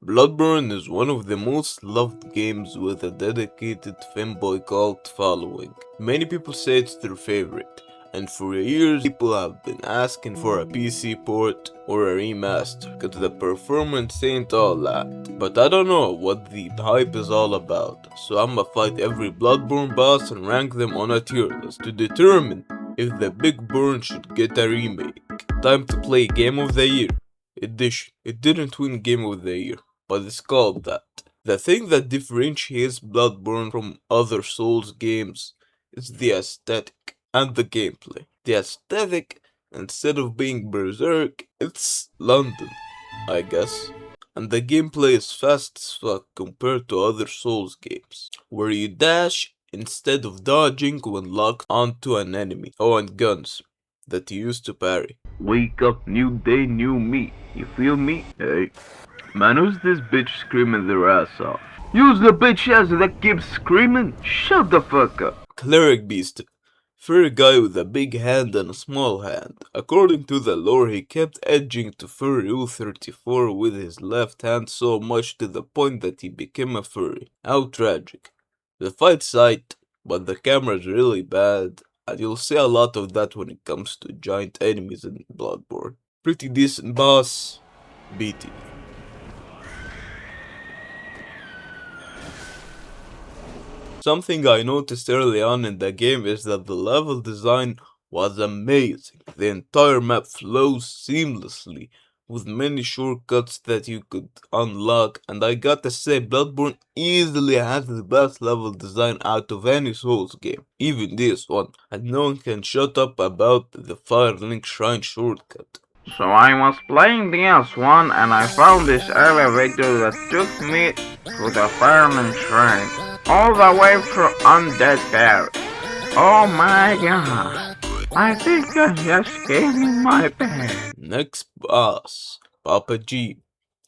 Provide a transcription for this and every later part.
Bloodborne is one of the most loved games with a dedicated fanboy cult following. Many people say it's their favorite, and for years people have been asking for a PC port or a remaster, cause the performance ain't all that. But I don't know what the hype is all about, so I'ma fight every Bloodborne boss and rank them on a tier list to determine if the big burn should get a remake. Time to play Game of the Year edition. It didn't win Game of the Year, but it's called that. The thing that differentiates Bloodborne from other Souls games is the aesthetic and the gameplay. The aesthetic, instead of being Berserk, it's London, I guess. And the gameplay is fast as fuck compared to other Souls games, where you dash instead of dodging when locked onto an enemy. Oh, and guns that you used to parry. Wake up, new day, new me. You feel me? Hey. Man, who's this bitch screaming their ass off? Use the bitch ass that keeps screaming? Shut the fuck up. Cleric Beast. Furry guy with a big hand and a small hand. According to the lore, he kept edging to furry U34 with his left hand so much to the point that he became a furry. How tragic. The fight's sight, but the camera's really bad, and you'll see a lot of that when it comes to giant enemies in Bloodborne. Pretty decent boss, beat it. Something I noticed early on in the game is that the level design was amazing. The entire map flows seamlessly, with many shortcuts that you could unlock, and I gotta say Bloodborne easily has the best level design out of any Souls game, even this one, and no one can shut up about the Firelink Shrine shortcut. So I was playing DS1 and I found this elevator that took me to the Fireman Shrine, all the way through Undead Paris. Oh my god, I think I just gave me my bed. Next boss, Papa G.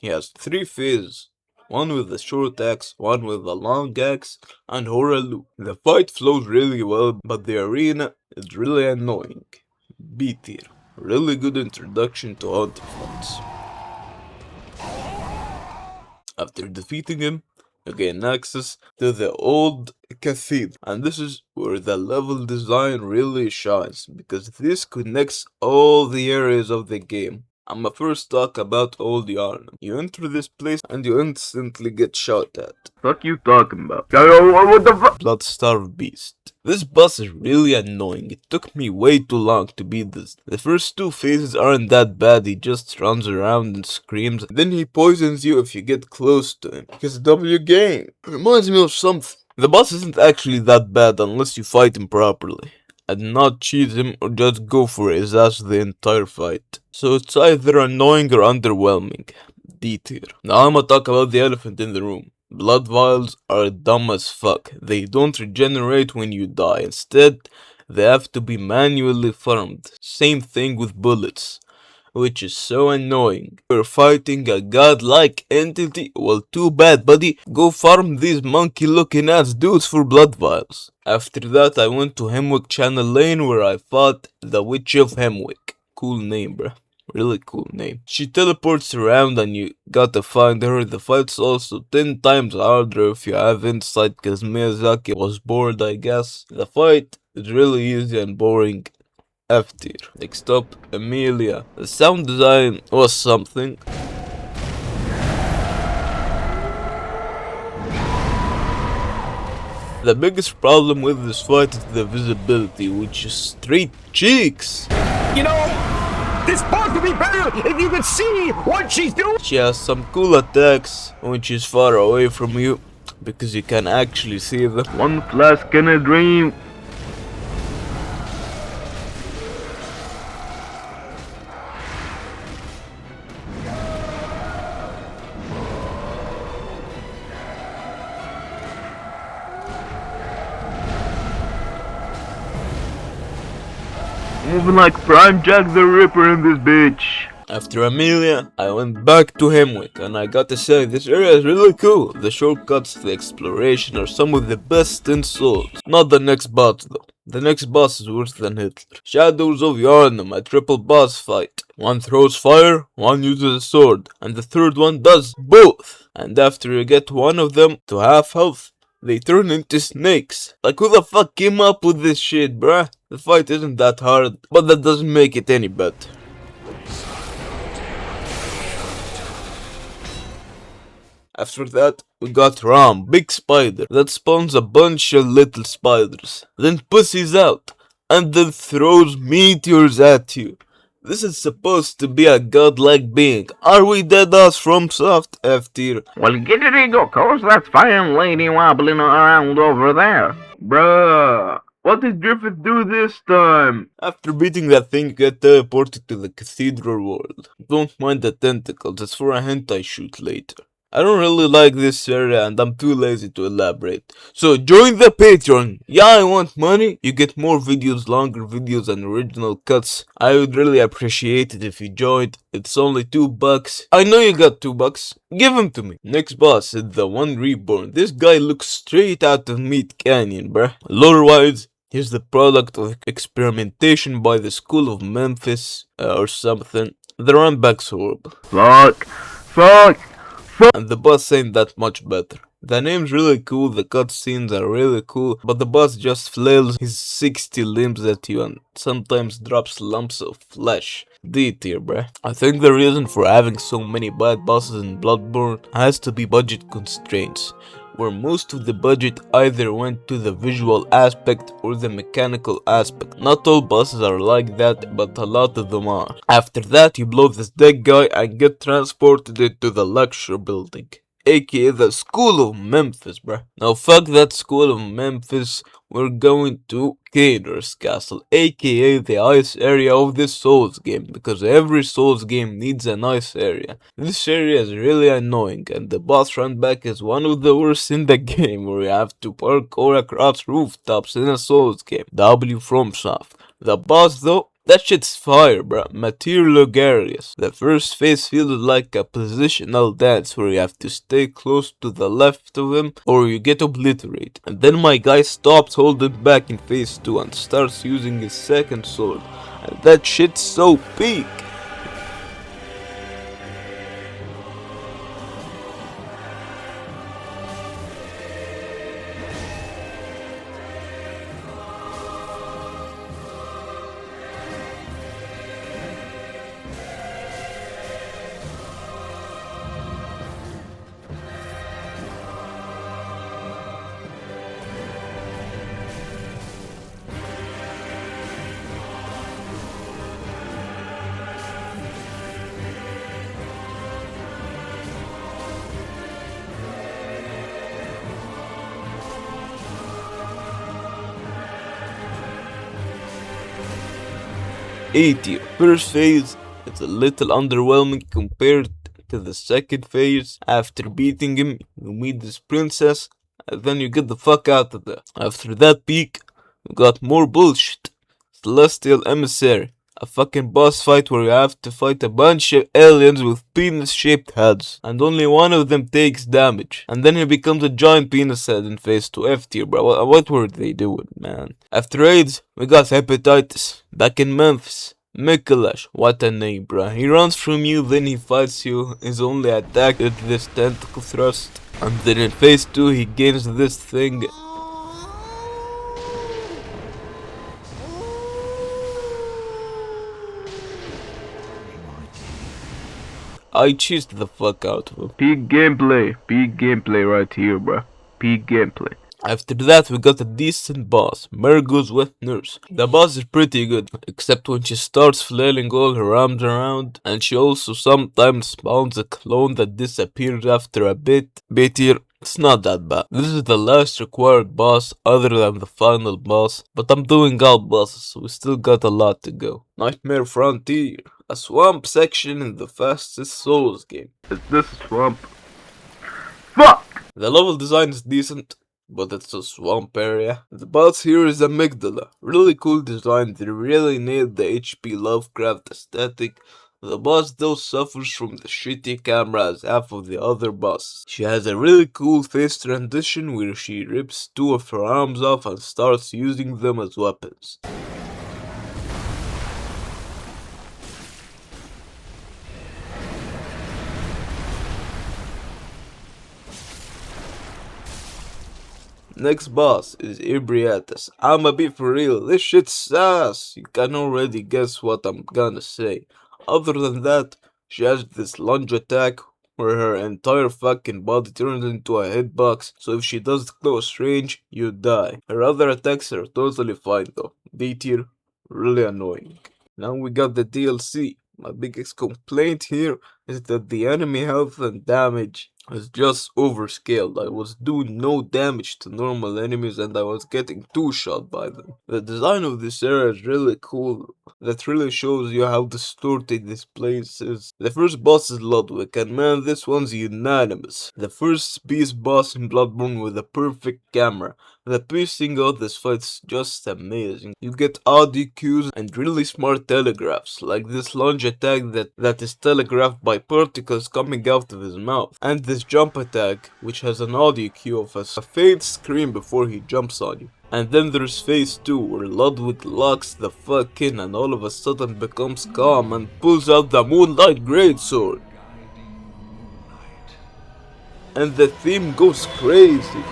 He has 3 phases, one with a short axe, one with a long axe, and Horalu. The fight flows really well, but the arena is really annoying. B tier. Really good introduction to hunter fights. After defeating him, you gain access to the old cathedral, and this is where the level design really shines, because this connects all the areas of the game. I'ma first talk about Old Yarnum. You enter this place and you instantly get shot at. What you talking about? What the fuck? Blood-starved beast. This boss is really annoying. It took me way too long to beat this. The first 2 phases aren't that bad. He just runs around and screams. Then he poisons you if you get close to him. Because W game reminds me of something. The boss isn't actually that bad unless you fight him properly, and not cheese him or just go for his ass the entire fight. So it's either annoying or underwhelming. D tier. Now I'ma talk about the elephant in the room. Blood vials are dumb as fuck. They don't regenerate when you die. Instead, they have to be manually farmed. Same thing with bullets, which is so annoying. You're fighting a godlike entity? Well, too bad, buddy. Go farm these monkey looking ass dudes for blood vials. After that, I went to Hemwick Channel Lane where I fought the Witch of Hemwick. Cool name, bruh. Really cool name. She teleports around and you gotta find her. The fight's also 10 times harder if you have insight, cause Miyazaki was bored, I guess. The fight is really easy and boring. F tier. Next up, Amelia. The sound design was something. The biggest problem with this fight is the visibility, which is straight cheeks. You know, this part would be better if you could see what she's doing. She has some cool attacks when she's far away from you, because you can actually see them. One flask in a dream. Moving like Prime Jack the Ripper in this bitch. After Amelia, I went back to Hemwick, and I gotta say, this area is really cool. The shortcuts, the exploration are some of the best in Souls. Not the next boss though. The next boss is worse than Hitler. Shadows of Yarnum, a triple boss fight. One throws fire, one uses a sword, and the third one does both. and after you get one of them to half health, they turn into snakes. Like, who the fuck came up with this shit, bruh? The fight isn't that hard, but that doesn't make it any better. After that, we got Ram, big spider, that spawns a bunch of little spiders, then pussies out, and then throws meteors at you. This is supposed to be a godlike being. Are we dead ass FromSoft, F tier? Well, get it, ego, cause that fine lady wobbling around over there. Bruh, what did Griffith do this time? After beating that thing, you get teleported to the cathedral world. Don't mind the tentacles, it's for a hentai shoot later. I don't really like this area and I'm too lazy to elaborate. So join the Patreon. Yeah, I want money. You get more videos, longer videos and original cuts. I would really appreciate it if you joined. It's only $2. I know you got $2. Give them to me. Next boss is the one reborn. This guy looks straight out of Meat Canyon, bruh. Lore wise, he's the product of experimentation by the School of Memphis or something. The runback's horrible. Fuck. And the boss ain't that much better. The name's really cool, the cutscenes are really cool, but the boss just flails his 60 limbs at you and sometimes drops lumps of flesh. D tier, bruh. I think the reason for having so many bad bosses in Bloodborne has to be budget constraints, where most of the budget either went to the visual aspect or the mechanical aspect. Not all bosses are like that, but a lot of them are. After that, you blow this dead guy and get transported into the lecture building, aka the School of Memphis, bruh. Now fuck that School of Memphis, we're going to Cater's Castle, aka the ice area of this Souls game, because every Souls game needs an ice area. This area is really annoying, and the boss runback is one of the worst in the game, where you have to parkour across rooftops in a Souls game. W FromSoft. The boss though, that shit's fire, bruh. Material Logarius. The first phase feels like a positional dance where you have to stay close to the left of him or you get obliterated. And then my guy stops holding back in phase 2 and starts using his second sword. And that shit's so peak. A tier. First phase, it's a little underwhelming compared to the second phase. After beating him, you meet this princess, and then you get the fuck out of there. After that peak, we got more bullshit. Celestial Emissary, a fucking boss fight where you have to fight a bunch of aliens with penis-shaped heads, and only one of them takes damage. And then he becomes a giant penis head in phase 2. F tier, bro. What were they doing, man? After AIDS, we got Hepatitis, back in Memphis. Mikolash, what a name, bruh. He runs from you, then he fights you. His only attack is this tentacle thrust. And then in phase 2, he gains this thing. I cheesed the fuck out of him. Peak gameplay right here, bruh. Peak gameplay. After that, we got a decent boss, Mergo's Wet Nurse. The boss is pretty good, except when she starts flailing all her arms around, and she also sometimes spawns a clone that disappears after a bit. B-tier, it's not that bad. This is the last required boss other than the final boss, but I'm doing all bosses, so we still got a lot to go. Nightmare Frontier, a swamp section in the fastest Souls game. Is this a swamp? Fuck! The level design is decent, but it's a swamp area. The boss here is Amygdala. Really cool design, they really nailed the HP Lovecraft aesthetic. The boss though suffers from the shitty camera as half of the other bosses. She has a really cool face transition where she rips 2 of her arms off and starts using them as weapons. Next boss is Ibriatus. I'ma be for real, this shit's sass. You can already guess what I'm gonna say. Other than that, she has this lunge attack where her entire fucking body turns into a hitbox, so if she does close range, you die. Her other attacks are totally fine though. D tier, really annoying. Now we got the DLC. My biggest complaint here is that the enemy health and damage is just overscaled. I was doing no damage to normal enemies and I was getting two-shot by them. The design of this area is really cool. That really shows you how distorted this place is. The first boss is Ludwig, and man, this one's unanimous. The first beast boss in Bloodborne with a perfect camera. The pacing of this fight's just amazing. You get audio cues and really smart telegraphs, like this lunge attack that is telegraphed by particles coming out of his mouth, and this jump attack, which has an audio cue of a faint scream before he jumps on you. And then there's phase 2, where Ludwig locks the fuck in and all of a sudden becomes calm and pulls out the Moonlight Greatsword. And the theme goes crazy.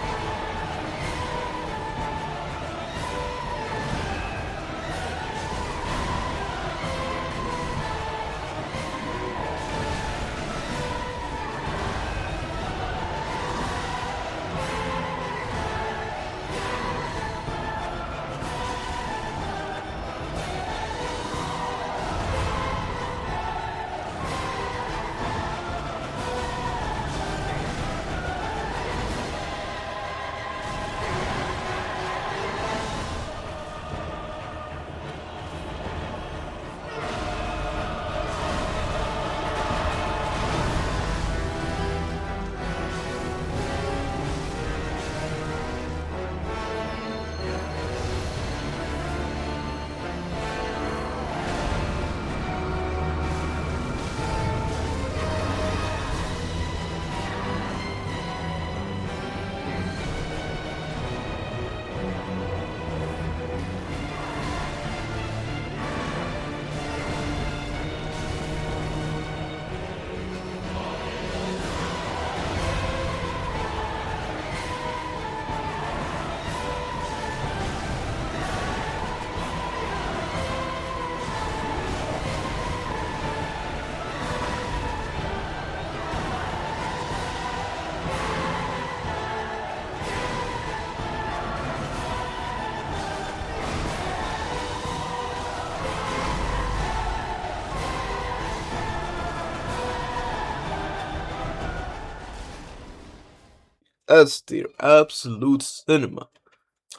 S tier, absolute cinema.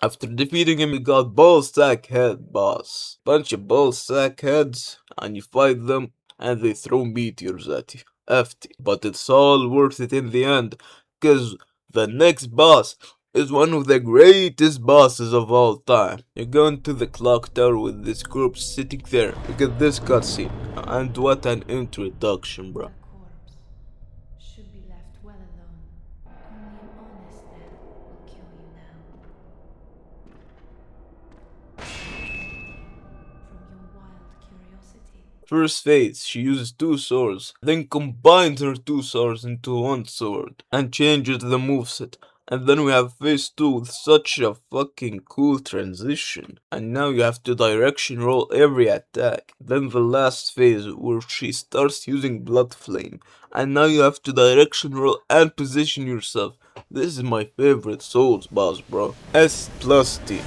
After defeating him, you got ballsack head boss. Bunch of ballsack heads, and you fight them, and they throw meteors at you. F tier. But it's all worth it in the end, cause the next boss is one of the greatest bosses of all time. You go into the clock tower with this corpse sitting there. Look at this cutscene, and what an introduction, bro. Should be left well alone. Only an honest death will kill you now. From your wild curiosity. First phase, she uses two swords, then combines her two swords into one sword, and changes the moveset. And then we have phase 2 with such a fucking cool transition. And now you have to direction roll every attack. Then the last phase where she starts using blood flame. And now you have to direction roll and position yourself. This is my favorite Souls boss, bro. S plus tier.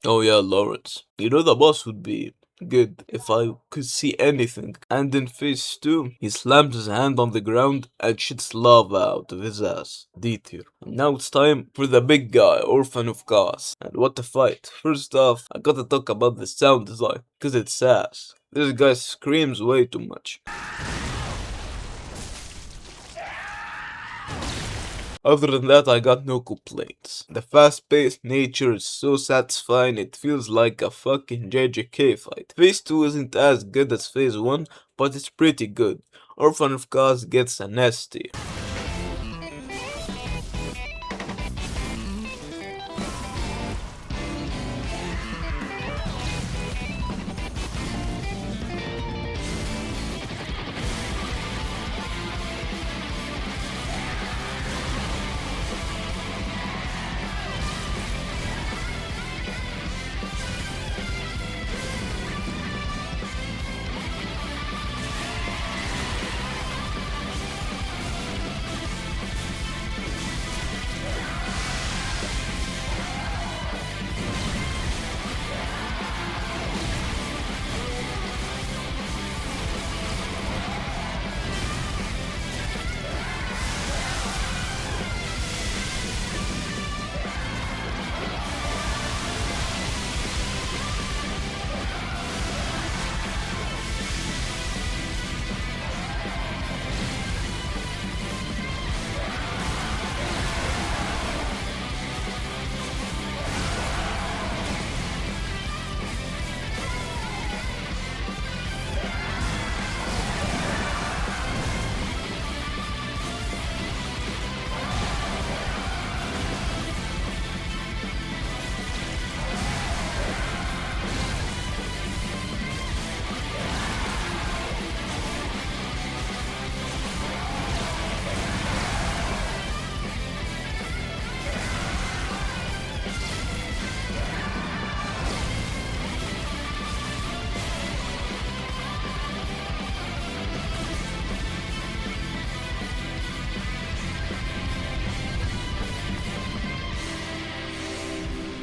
Oh yeah, Lawrence. You know the boss would be good if I could see anything. And in phase 2, he slams his hand on the ground and shits lava out of his ass. D tier. Now it's time for the big guy, Orphan of Chaos. And what a fight. First off, I gotta talk about the sound design, cause it's ass. This guy screams way too much. Other than that, I got no complaints. The fast-paced nature is so satisfying, it feels like a fucking JJK fight. Phase 2 isn't as good as Phase 1, but it's pretty good. Orphan of Chaos gets an S tier.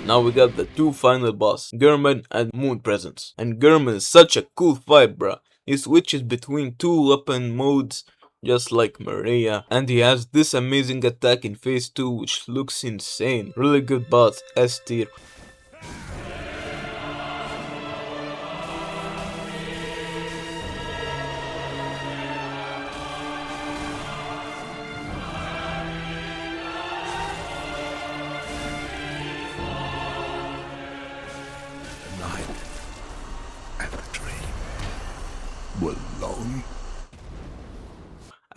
Now we got the two final boss, German and Moon Presence. And German is such a cool fight, bruh. He switches between two weapon modes just like Maria, and he has this amazing attack in phase 2 which looks insane. Really good boss, S tier.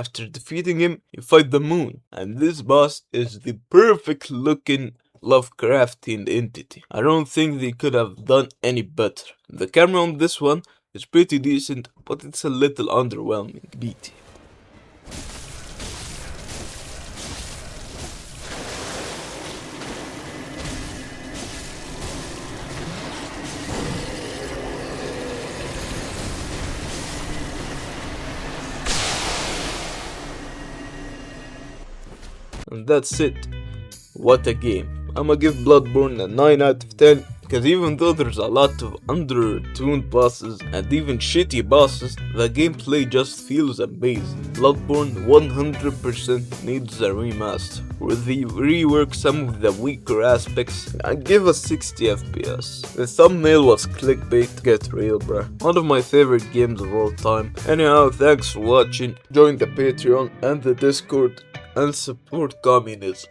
After defeating him, you fight the moon, and this boss is the perfect looking Lovecraftian entity. I don't think they could have done any better. The camera on this one is pretty decent, but it's a little underwhelming. B tier. And that's it. What a game. I'ma give Bloodborne a 9 out of 10, because even though there's a lot of under-tuned bosses and even shitty bosses, the gameplay just feels amazing. Bloodborne 100% needs a remaster, where they rework some of the weaker aspects and give us 60 FPS. The thumbnail was clickbait, get real bruh. One of my favorite games of all time. Anyhow, thanks for watching, join the Patreon and the Discord, and support communism.